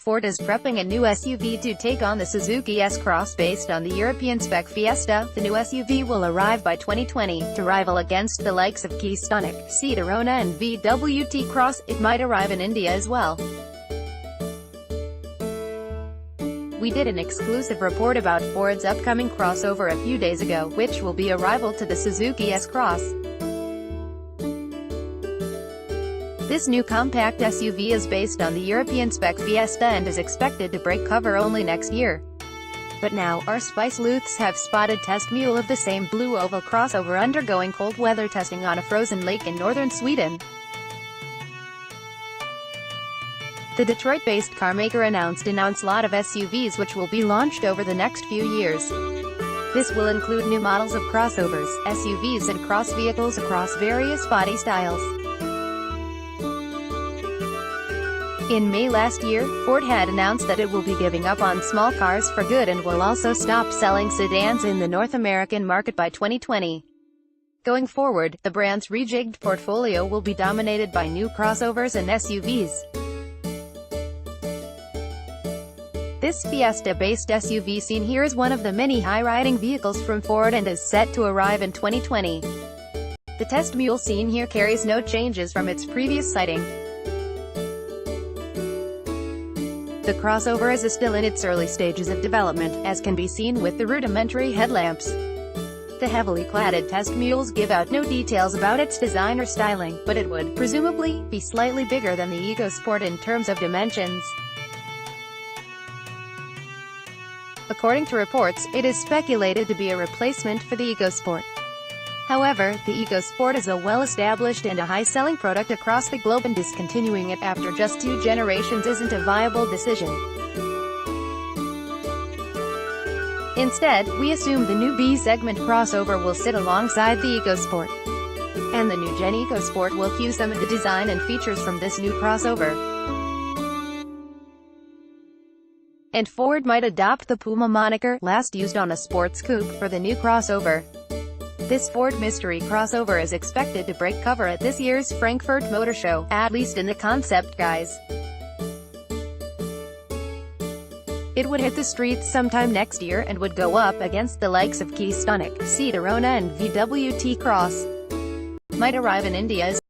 Ford is prepping a new SUV to take on the Suzuki S-Cross based on the European-spec Fiesta. The new SUV will arrive by 2020, to rival against the likes of Kia Stonic, Seat Arona and VW T-Cross. It might arrive in India as well. We did an exclusive report about Ford's upcoming crossover a few days ago, which will be a rival to the Suzuki S-Cross. This new compact SUV is based on the European-spec Fiesta and is expected to break cover only next year. But now, our spy sleuths have spotted test mule of the same blue oval crossover undergoing cold weather testing on a frozen lake in northern Sweden. The Detroit-based carmaker announced an onslaught of SUVs which will be launched over the next few years. This will include new models of crossovers, SUVs and cross vehicles across various body styles. In May last year, Ford had announced that it will be giving up on small cars for good and will also stop selling sedans in the North American market by 2020. Going forward, the brand's rejigged portfolio will be dominated by new crossovers and SUVs. This Fiesta-based SUV seen here is one of the many high-riding vehicles from Ford and is set to arrive in 2020. The test mule seen here carries no changes from its previous sighting. The crossover is still in its early stages of development, as can be seen with the rudimentary headlamps. The heavily cladded test mules give out no details about its design or styling, but it would, presumably, be slightly bigger than the EcoSport in terms of dimensions. According to reports, it is speculated to be a replacement for the EcoSport. However, the EcoSport is a well-established and a high-selling product across the globe, and discontinuing it after just 2 generations isn't a viable decision. Instead, we assume the new B-segment crossover will sit alongside the EcoSport. And the new Gen EcoSport will cue some of the design and features from this new crossover. And Ford might adopt the Puma moniker, last used on a sports coupe, for the new crossover. This Ford mystery crossover is expected to break cover at this year's Frankfurt Motor Show, at least in the concept guise. It would hit the streets sometime next year and would go up against the likes of Kia Stonic, Seat Arona and VW T-Cross. Might arrive in India as